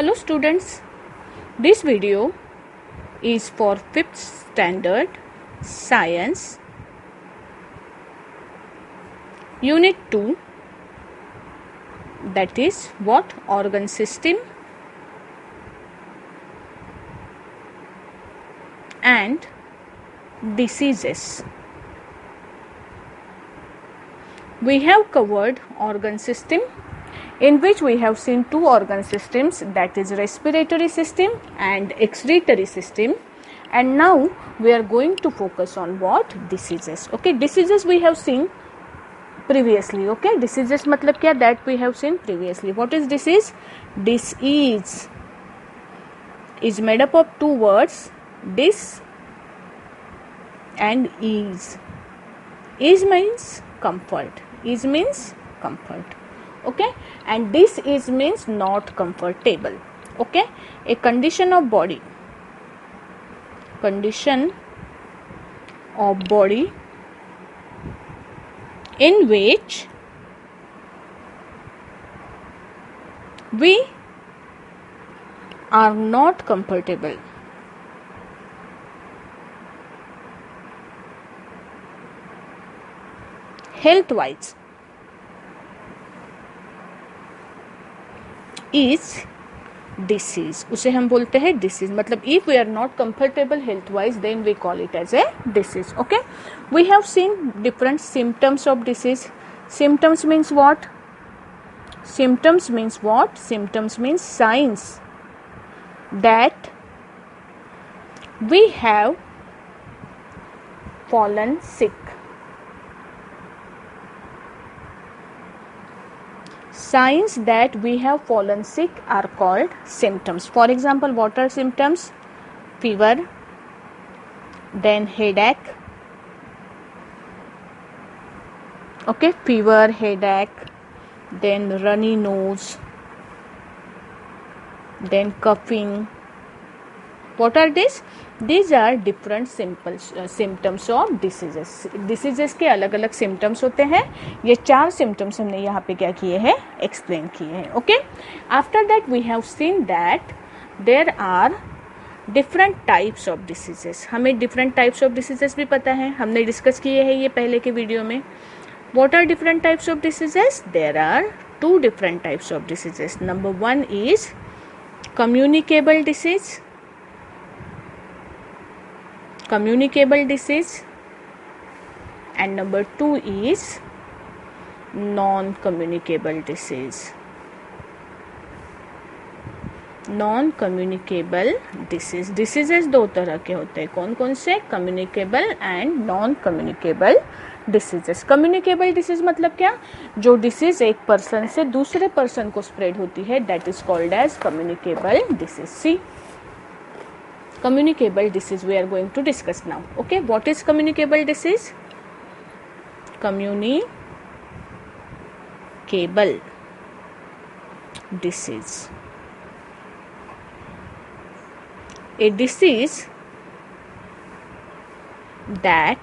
Hello students, this video is for 5th standard science unit 2, that is what organ system and diseases. We have covered organ system, in which we have seen two organ systems, that is respiratory system and excretory system, and now we are going to focus on what diseases. Okay, diseases we have seen previously. Okay, diseases matlab kya, that we have seen previously. What is disease? Disease is made up of two words, dis and ease. Ease means comfort. Ease means comfort. Okay, and this is means not comfortable. Okay, a condition of body in which we are not comfortable. Health wise is disease. उसे हम बोलते हैं disease. मतलब if we are not comfortable health wise, then we call it as a disease. Okay, we have seen different symptoms of disease. Symptoms means what? Symptoms means signs that we have fallen sick. Signs that we have fallen sick are called symptoms. For example, what are symptoms? Fever, then headache. Okay, fever, headache, then runny nose, then coughing. What are these? These are different symptoms of diseases. Diseases के अलग अलग symptoms होते हैं. ये 4 symptoms हमने यहाँ पे क्या किए हैं? Explain किए हैं. Okay. After that we have seen that there are different types of diseases. हमें different types of diseases भी पता है. हमने discuss किए हैं ये पहले के वीडियो में. What are different types of diseases? There are 2 different types of diseases. Number 1 is communicable disease. And number 2 is non-communicable disease. Non-communicable disease. Diseases 2 तरह के होते हैं. कौन कौन से? Communicable and non-communicable diseases. Communicable disease मतलब क्या? जो disease एक person से दूसरे person को spread होती है, that is called as communicable disease. See, communicable disease we are going to discuss now. Okay, what is communicable disease? Communicable disease. A disease that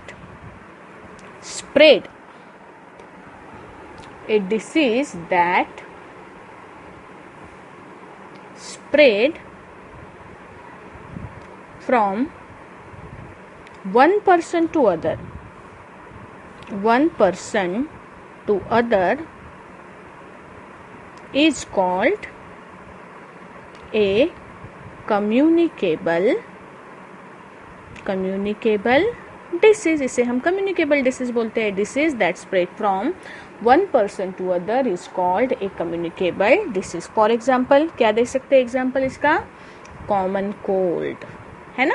spread. A disease that spread from one person to other. One person to other is called a communicable disease. इसे हम communicable disease बोलते हैं. Disease that spread from one person to other is called a communicable disease. For example, क्या दे सकते हैं example इसका? Common cold है ना.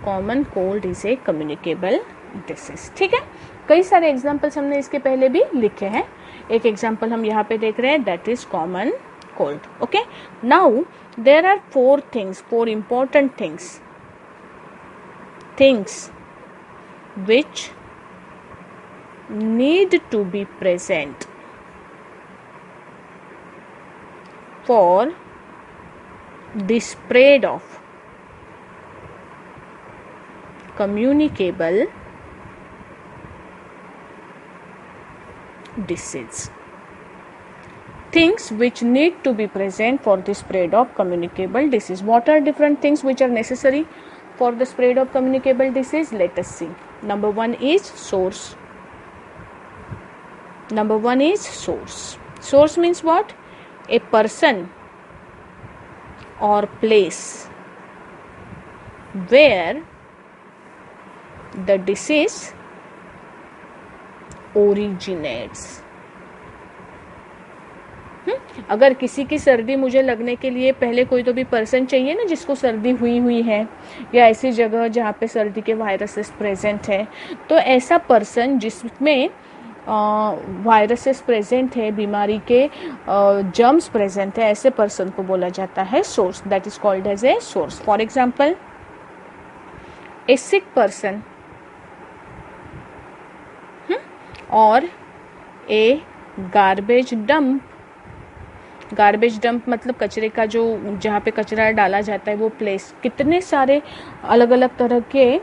Common cold is a communicable disease. ठीक है, कई सारे एग्जाम्पल्स हमने इसके पहले भी लिखे हैं. एक एग्जाम्पल हम यहाँ पे देख रहे हैं, that is common cold. Okay, now there are 4 important things which need to be present for the spread of communicable disease. things which need to be present for the spread of communicable disease. What are different things which are necessary for the spread of communicable disease? Let us see. Number one is source. Number one is source. Source means what? A person or place where the disease originates. अगर किसी की सर्दी मुझे लगने के लिए पहले कोई तो भी पर्सन चाहिए ना जिसको सर्दी हुई है, या ऐसी जगह जहाँ पे सर्दी के वायरसेस प्रेजेंट है, तो ऐसा पर्सन जिसमें वायरसेस प्रेजेंट है, बीमारी के जर्म्स प्रेजेंट है, ऐसे पर्सन को बोला जाता है source. That is called as a source. For example, a sick person और a garbage dump. Garbage dump मतलब कचरे का जो जहाँ पे कचरा डाला जाता है वो प्लेस. कितने सारे अलग अलग तरह के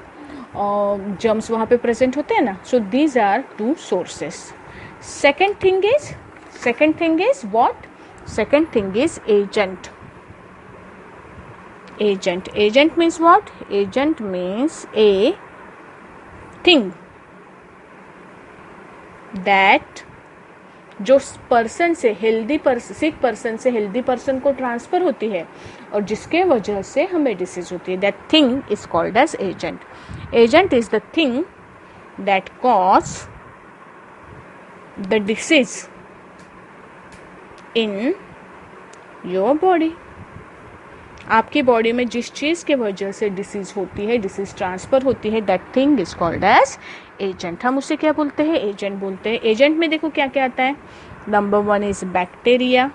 जर्म्स वहाँ पे प्रेजेंट होते हैं ना. So these are two sources. Second thing is what? Second thing is agent. Agent means what? Agent means a thing that जो पर्सन से सिक पर्सन से हेल्दी पर्सन को ट्रांसफर होती है और जिसके वजह से हमें डिसीज होती है. That thing is called as agent. Agent is the thing that cause the disease in your body. आपकी बॉडी में जिस चीज़ के वजह से डिसीज होती है, डिसीज ट्रांसफर होती है, that thing is called as agent. हम उसे क्या बोलते हैं? एजेंट बोलते हैं. एजेंट में देखो क्या क्या आता है. Number one is bacteria.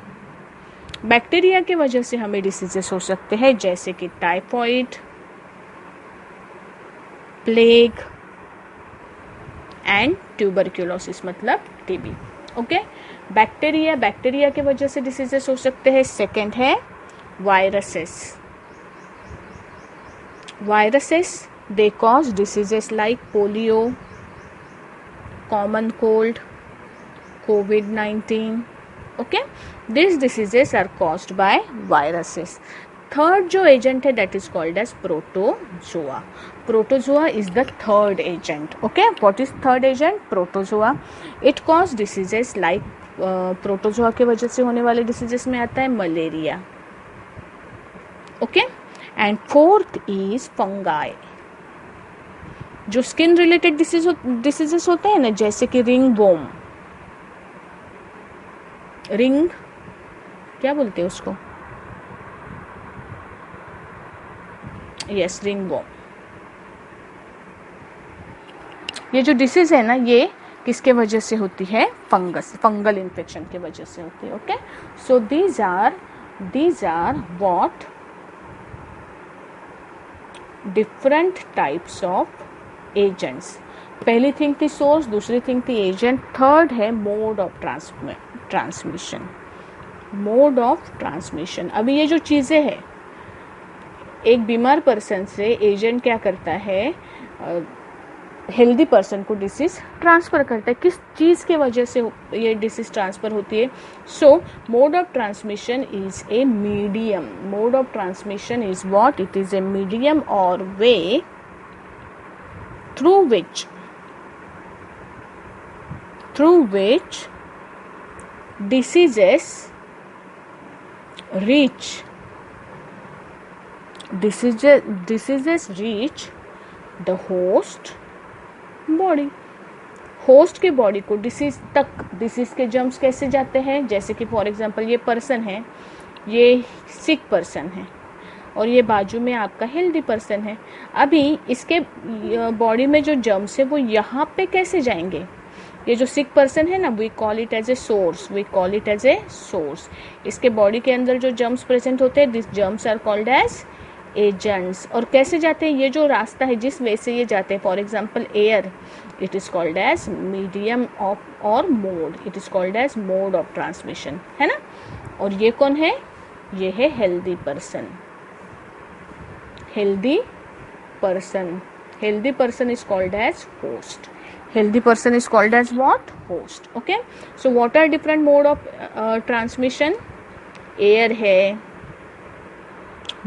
Bacteria की वजह से हमें डिसीजेस हो सकते हैं जैसे कि टाइफॉइड, प्लेग एंड ट्यूबरक्यूलोसिस मतलब टीबी. ओके, बैक्टीरिया की वजह से डिसीजेस हो सकते हैं. सेकेंड है viruses. They cause diseases like polio, common cold, COVID-19. Okay, these diseases are caused by viruses. Third जो agent है that is called as protozoa. Protozoa is the third agent. Okay, what is third agent? Protozoa. It cause diseases like protozoa के वजह से होने वाले diseases में आता है malaria. Okay, and fourth is fungi. जो स्किन रिलेटेड डिसीजेस होते हैं ना, जैसे कि रिंग क्या बोलते हैं उसको? Yes, ringworm. ये जो डिसीज है ना, ये किसके वजह से होती है? फंगल इन्फेक्शन के वजह से होती है. Okay, so these are what different types of agents. पहली थिंग थी सोर्स, दूसरी थिंग थी एजेंट, थर्ड है मोड ऑफ ट्रांसमिशन. अभी ये जो चीज़ें हैं, एक बीमार पर्सन से एजेंट क्या करता है? हेल्दी पर्सन को डिसीज ट्रांसफर करता है. किस चीज़ के वजह से ये डिसीज ट्रांसफर होती है? So mode of transmission is a medium. Mode of transmission is what? It is a medium और way through which diseases reach the host body. Host के बॉडी को डिसीज के जर्म्स कैसे जाते हैं? जैसे कि फॉर एग्जांपल ये पर्सन है, ये सिक पर्सन है और ये बाजू में आपका हेल्दी पर्सन है. अभी इसके बॉडी में जो जर्म्स है वो यहाँ पे कैसे जाएंगे? ये जो सिक पर्सन है ना, we call it as a source. इसके बॉडी के अंदर जो जर्म्स प्रेजेंट होते हैं, this germs are called as agents. और कैसे जाते हैं? ये जो रास्ता है जिस वे से ये जाते हैं, for example air, it is called as medium of और mode, it is called as mode of transmission, है ना. और ये कौन है? ये है healthy person is called as host. Healthy person is called as what? Host. Okay. So what are different mode of transmission? Air है,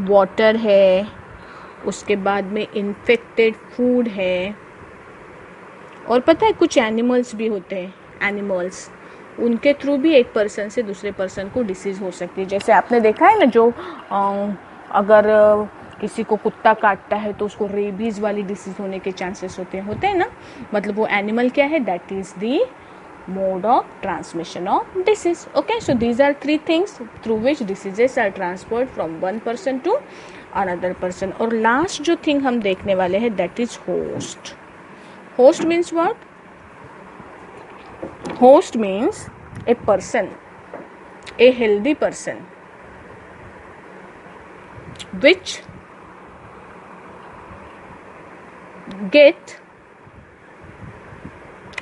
water है, उसके बाद में infected food है, और पता है कुछ एनिमल्स भी होते हैं, एनिमल्स, उनके थ्रू भी एक पर्सन से दूसरे पर्सन को डिसीज हो सकती है. जैसे आपने देखा है ना, जो अगर किसी को कुत्ता काटता है तो उसको रेबीज वाली डिसीज होने के चांसेस होते हैं ना. मतलब वो एनिमल क्या है? That is the mode of transmission of disease. Okay, so these are 3 things through which diseases are transferred from one person to another person. और लास्ट जो थिंग हम देखने वाले हैं that is host. Host means what? Host means a person, a healthy person which get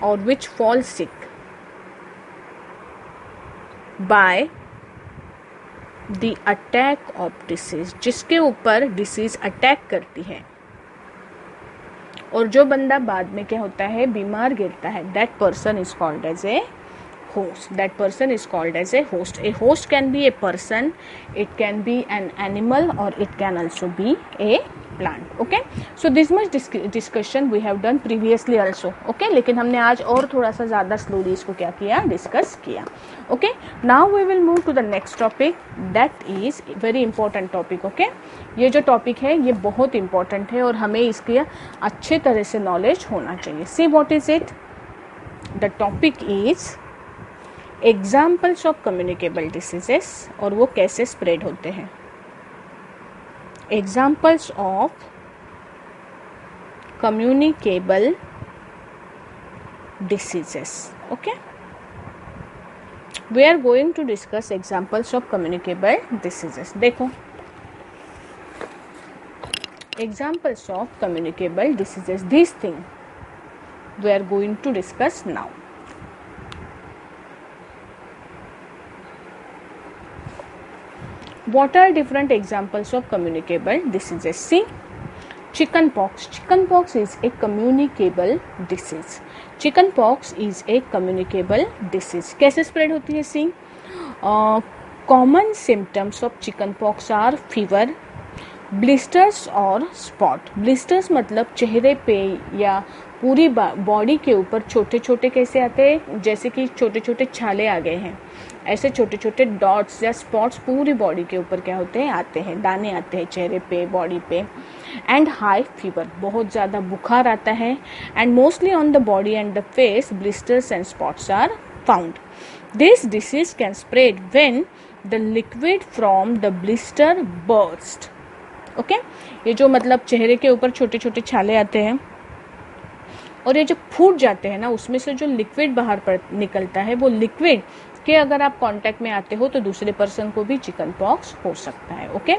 or which fall sick by the attack of disease, जिसके ऊपर disease attack करती है और जो बंदा बाद में क्या होता है, बीमार गिरता है, that person is called as a host. That person is called as a host. A host can be a person, it can be an animal, or it can also be a plant. Okay, so this much discussion we have done previously also. Okay, लेकिन हमने आज और थोड़ा सा ज़्यादा slowly इसको क्या किया, डिस्कस किया. Okay, now we will move to the next topic, that is very important topic. Okay, ये जो topic है ये बहुत important है और हमें इसकी अच्छे तरह से knowledge होना चाहिए. See what is it? The topic is examples of communicable diseases और वो कैसे स्प्रेड होते हैं. Examples of communicable diseases. Okay, we are going to discuss examples of communicable diseases. देखो, examples of communicable diseases, this thing we are going to discuss now. What are different examples of communicable diseases? See, chickenpox. Chickenpox is a communicable disease. Chickenpox is a communicable disease. कैसे spread होती है? See, common symptoms of chickenpox are fever, blisters और spot. Blisters मतलब चेहरे पे या पूरी body के ऊपर छोटे छोटे कैसे आते हैं, जैसे कि छोटे छोटे छाले आ गए हैं, ऐसे छोटे छोटे डॉट्स या स्पॉट्स पूरी बॉडी के ऊपर क्या होते हैं, आते हैं, दाने आते हैं चेहरे पे, बॉडी पे. एंड हाई फीवर, बहुत ज़्यादा बुखार आता है. And mostly on the body and the face blisters and spots are found. This disease can spread when the liquid from the blister burst. Okay, ये जो मतलब चेहरे के ऊपर छोटे छोटे छाले आते हैं और ये जो फूट जाते हैं ना, उसमें से जो लिक्विड बाहर पर निकलता है, वो लिक्विड के अगर आप कांटेक्ट में आते हो तो दूसरे पर्सन को भी चिकन पॉक्स हो सकता है. Okay,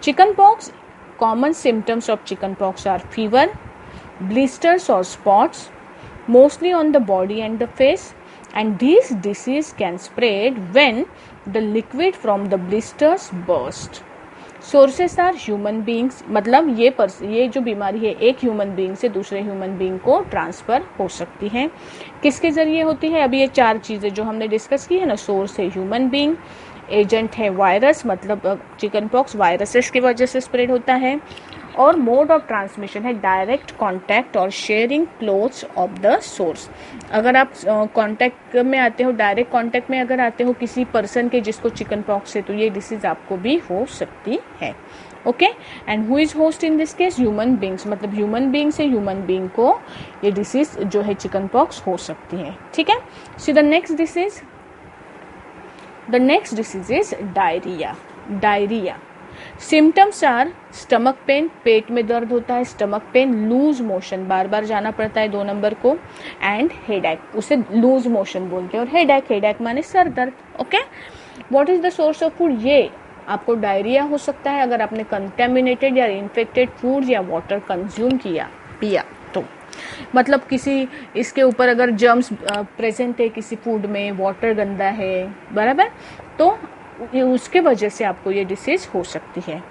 chicken pox, common symptoms of chicken pox are fever, blisters और spots, mostly on the body and the face. And this disease can spread when the liquid from the blisters burst. Sources are human beings, मतलब ये जो बीमारी है एक human being से दूसरे human being को ट्रांसफर हो सकती है. किसके जरिए होती है? अभी ये 4 चीज़ें जो हमने डिस्कस की है ना, सोर्स है ह्यूमन बींग, एजेंट है वायरस, मतलब चिकन पॉक्स वायरसेस की वजह से स्प्रेड होता है, और मोड ऑफ ट्रांसमिशन है डायरेक्ट कांटेक्ट और sharing clothes of the source. अगर आप कांटेक्ट में आते हो, डायरेक्ट कांटेक्ट में अगर आते हो किसी पर्सन के जिसको चिकन पॉक्स है, तो ये डिसीज आपको भी हो सकती है. Okay, and who is host in this case? Human beings, मतलब ह्यूमन बींग से ह्यूमन बींग को ये डिसीज जो है चिकन पॉक्स हो सकती है. ठीक है, see the next disease. The next disease is diarrhoea. Diarrhoea symptoms are stomach pain, पेट में दर्द होता है, स्टमक पेन, लूज मोशन, बार बार जाना पड़ता है 2 नंबर को, एंड हेडेक, उसे लूज मोशन बोलते हैं, और हेडेक, हेडेक माने सर दर्द. Okay, what is the source of food? ये आपको डायरिया हो सकता है अगर आपने कंटेमिनेटेड या इन्फेक्टेड फूड या वाटर कंज्यूम पिया तो. मतलब किसी इसके ऊपर अगर जर्म्स प्रेजेंट है किसी फूड में, वाटर गंदा है, बराबर, तो उसके वजह से आपको ये डिसीज हो सकती है.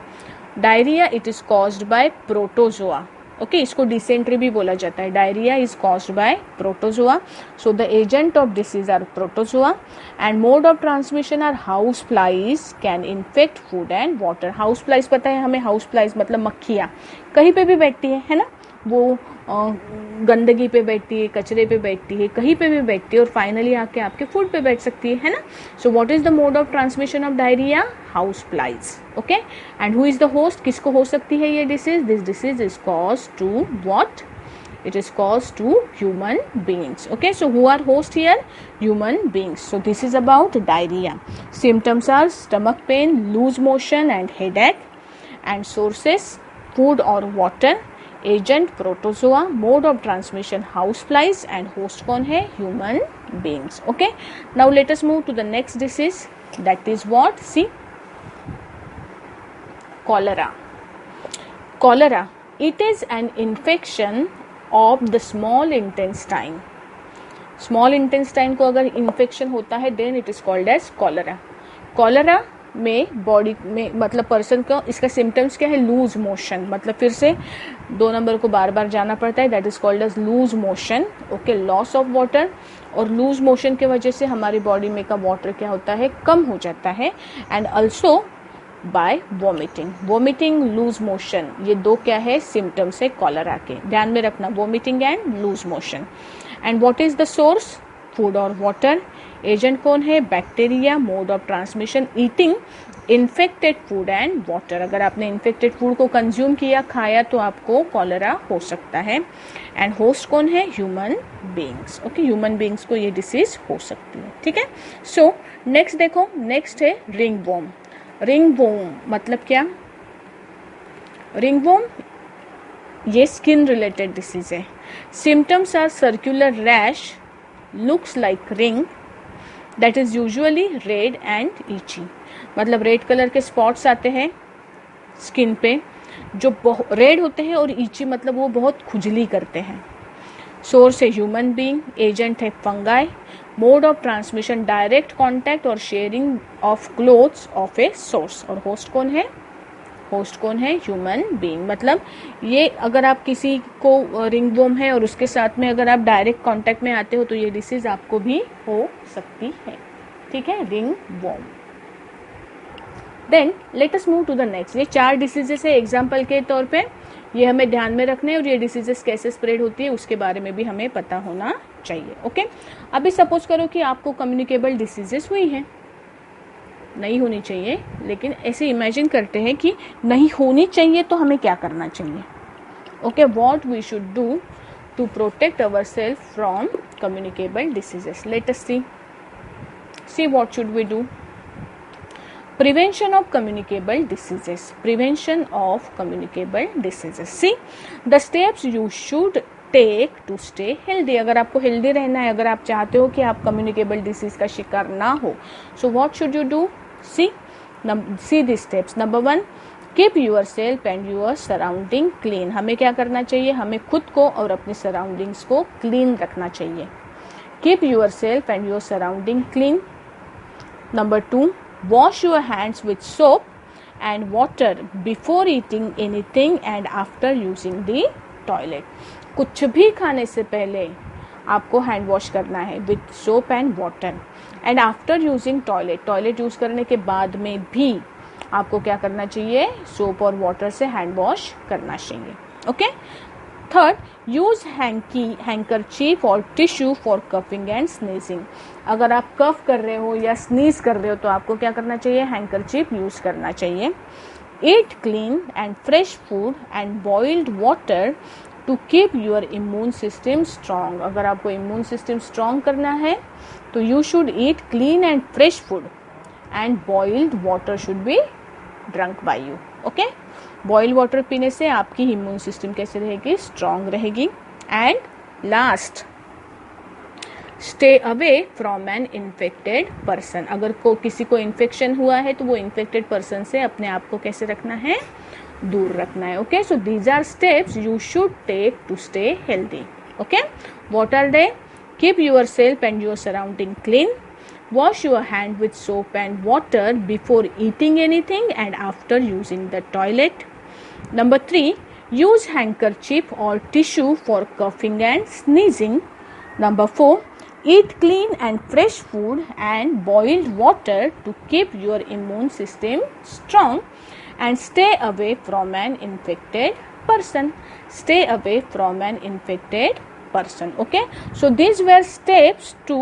Diarrhoea, it is caused by protozoa. Okay इसको डिसेंट्री भी बोला जाता है. Diarrhoea is caused by protozoa. So the agent of disease are protozoa and mode of transmission are house flies can infect food and water. House flies पता है हमें, house flies मतलब मक्खियाँ कहीं पे भी बैठती है ना, वो गंदगी पे बैठती है, कचरे पे बैठती है, कहीं पे भी बैठती है और फाइनली आके आपके फूड पे बैठ सकती है ना. So what is the mode of transmission of diarrhoea? House flies. Okay and who is the host? किसको हो सकती है ये disease? This disease is cause to what? It is caused to human beings. Okay, so who are host here? Human beings. So this is about diarrhea. Symptoms are stomach pain, loose motion and headache. And sources: food or water. Agent protozoa. Mode of transmission houseflies. And host कौन है? Human beings. Okay, now let us move to the next disease. That is what? See, cholera. Cholera. It is an infection of the small intestine. Small intestine को अगर infection होता है then it is called as cholera. Cholera में body में मतलब person को इसका symptoms क्या है? Loose motion. मतलब फिर से 2 नंबर को बार बार जाना पड़ता है. That is called as loose motion. Okay, loss of water. और लूज मोशन की वजह से हमारी बॉडी में का वाटर क्या होता है? कम हो जाता है. And also by vomiting. Vomiting, loose motion, ये 2 क्या है? सिम्टम्स है कॉलरा के. ध्यान में रखना, vomiting and loose motion. And what is the source? Food और वाटर. एजेंट कौन है? Bacteria. Mode of transmission eating infected food and water. अगर आपने इन्फेक्टेड फूड को कंज्यूम किया, खाया, तो आपको कॉलरा हो सकता है. एंड होस्ट कौन है? Human beings. Okay, human beings को ये डिसीज हो सकती है. ठीक है, सो नेक्स्ट देखो, नेक्स्ट है रिंग वॉर्म. रिंग वॉर्म मतलब क्या? रिंग वॉर्म ये स्किन रिलेटेड डिसीज है. Symptoms are circular rash, looks like ring, that is usually red and itchy. मतलब रेड कलर के स्पॉट्स आते हैं स्किन पे जो रेड होते हैं और ईची मतलब वो बहुत खुजली करते हैं. सोर्स है ह्यूमन बीइंग. एजेंट है fungi. Mode of transmission direct contact और sharing of clothes of a source. और होस्ट कौन है? होस्ट कौन है? Human being. मतलब ये अगर आप किसी को रिंग वॉर्म है और उसके साथ में अगर आप डायरेक्ट कॉन्टैक्ट में आते हो तो ये डिसीज आपको भी हो सकती है. ठीक है, ringworm. Then let us move to the next. ये 4 डिसीजेस है एग्जाम्पल के तौर पे, ये हमें ध्यान में रखने और ये डिसीजेस कैसे स्प्रेड होती है उसके बारे में भी हमें पता होना चाहिए. ओके, अभी सपोज करो कि आपको कम्युनिकेबल डिसीजेस हुई हैं. नहीं होनी चाहिए, लेकिन ऐसे इमेजिन करते हैं कि नहीं होनी चाहिए तो हमें क्या करना चाहिए. Okay, what we should do to protect our self from communicable diseases. Let us see what should we do. Prevention of communicable diseases. Prevention of communicable diseases. See, the steps you should take to stay healthy. अगर आपको healthy रहना है, अगर आप चाहते हो कि आप communicable disease का शिकार ना हो, so what should you do? See these steps. Number 1, keep yourself and your surrounding clean. हमें क्या करना चाहिए? हमें खुद को और अपनी surroundings को clean रखना चाहिए. Keep yourself and your surrounding clean. Number 2, wash your hands with soap and water before eating anything and after using the toilet. कुछ भी खाने से पहले आपको हैंड वॉश करना है with soap and water. And after using toilet, toilet use करने के बाद में भी आपको क्या करना चाहिए? सोप और वाटर से हैंड वॉश करना चाहिए. ओके. थर्ड, यूज हैंकरचीफ और tissue for coughing and sneezing. अगर आप कफ कर रहे हो या स्नीज कर रहे हो तो आपको क्या करना चाहिए? हैंकरचीफ यूज करना चाहिए. Eat clean and fresh food and boiled water to keep your immune system strong. अगर आपको इम्यून सिस्टम स्ट्रांग करना है तो you should eat clean and fresh food and boiled water should be drunk by you. Okay, boiled water पीने से आपकी immune system कैसे रहेगी? स्ट्रांग रहेगी. And last, stay away from an infected person. अगर किसी को इन्फेक्शन हुआ है तो वो इन्फेक्टेड पर्सन से अपने आप को कैसे रखना है? दूर रखना है. Okay, so these are steps you should take to stay healthy. Okay, what are they? Keep your self and your surrounding clean. Wash your hand with soap and water before eating anything and after using the toilet. Number 3, use handkerchief और tissue for coughing and sneezing. Number 4, eat clean and fresh food and boiled water to keep your immune system strong and stay away from an infected person. Stay away from an infected person. Okay, so these were steps to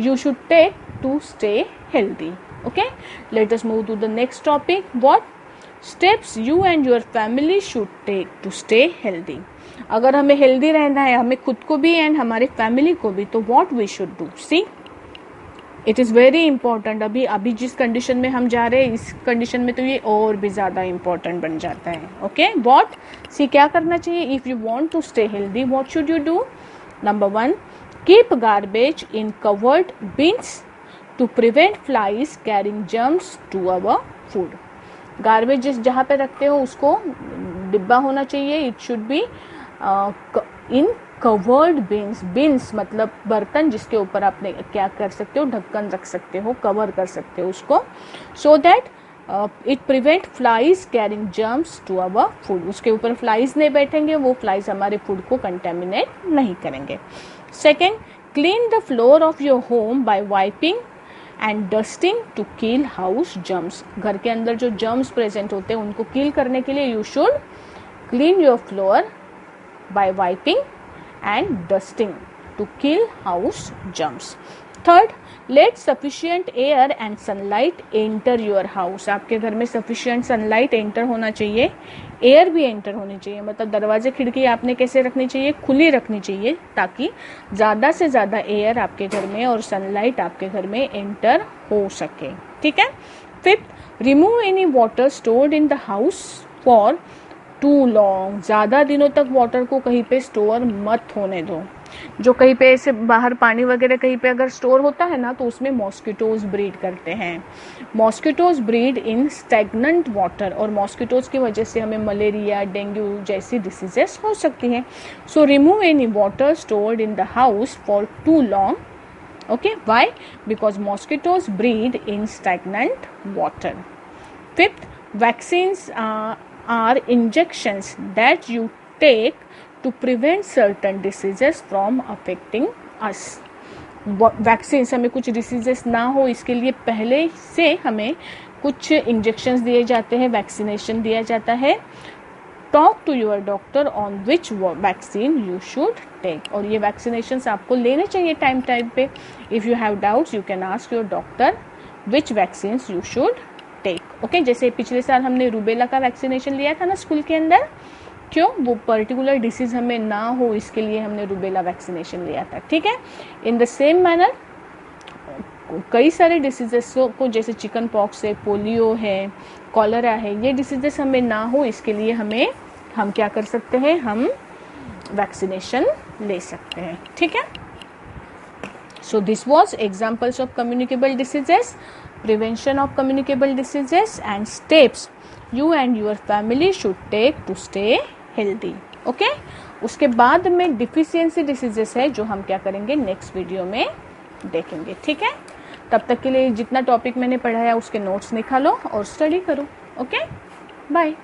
you should take to stay healthy. Okay, let us move to the next topic. What steps you and your family should take to stay healthy. अगर हमें healthy रहना है, हमें खुद को भी and हमारे family को भी, तो what we should do. See, it is very important. अभी जिस कंडीशन में हम जा रहे हैं, इस कंडीशन में तो ये और भी ज़्यादा इंपॉर्टेंट बन जाता है. ओके, व्हाट, सी, क्या करना चाहिए. If you want to stay healthy, what should you do. Number 1, keep garbage in covered bins to prevent flies carrying germs to our food. Garbage जहाँ पे रखते हो उसको डिब्बा होना चाहिए. It should be in covered bins. Bins मतलब बर्तन जिसके ऊपर आपने क्या कर सकते हो, ढक्कन रख सकते हो, कवर कर सकते हो उसको, so that it prevent flies carrying germs to our food. उसके ऊपर फ्लाइज नहीं बैठेंगे, वो फ्लाइज हमारे फूड को कंटेमिनेट नहीं करेंगे. Second, clean the floor of your home by wiping and dusting to kill house germs. घर के अंदर जो जर्म्स प्रेजेंट होते हैं उनको किल करने के लिए you should clean your floor by wiping and dusting to kill house germs. Third, let sufficient air and sunlight enter your house. आपके घर में sufficient sunlight enter होना चाहिए, एयर भी एंटर होनी चाहिए. मतलब दरवाजे खिड़की आपने कैसे रखनी चाहिए, खुली रखनी चाहिए, ताकि ज़्यादा से ज़्यादा एयर आपके घर में और सनलाइट आपके घर में एंटर हो सके. ठीक है. Fifth, remove any water stored in the house for too long. ज़्यादा दिनों तक वाटर को कहीं पे स्टोर मत होने दो. जो कहीं पे ऐसे बाहर पानी वगैरह कहीं पे अगर स्टोर होता है ना, तो उसमें मॉस्किटोज ब्रीड करते हैं. Mosquitoes breed in stagnant water, और मॉस्किटोज की वजह से हमें मलेरिया, डेंगू जैसी डिसीजेस हो सकती हैं. So remove any water stored in the house for too long. Okay, why? Because mosquitoes breed in stagnant water. Fifth, vaccines are injections that you take to prevent certain diseases from affecting us. Vaccines, हमें कुछ diseases ना हो इसके लिए पहले से हमें कुछ इंजेक्शंस दिए जाते हैं, वैक्सीनेशन दिया जाता है. Talk to your doctor on which vaccine you should take. और ये वैक्सीनेशंस आपको लेने चाहिए टाइम टाइम पे. If you have doubts you can ask your doctor which vaccines you should take. Okay, जैसे पिछले साल हमने रूबेला का वैक्सीनेशन लिया था ना स्कूल के अंदर. क्यों? वो पर्टिकुलर डिसीज हमें ना हो इसके लिए हमने रूबेला वैक्सीनेशन लिया था. ठीक है. इन द सेम मैनर कई सारे डिसीजेस को, जैसे चिकन पॉक्स है, पोलियो है, कॉलरा है, ये डिसीजेस हमें ना हो इसके लिए हम क्या कर सकते हैं, हम वैक्सीनेशन ले सकते हैं. ठीक है. So this was examples of communicable diseases, prevention of communicable diseases and steps you and your family should take to stay healthy. Okay? उसके बाद में deficiency diseases है जो हम क्या करेंगे नेक्स्ट वीडियो में देखेंगे. ठीक है. तब तक के लिए जितना टॉपिक मैंने पढ़ाया उसके नोट्स निकालो और स्टडी करो. Okay, bye.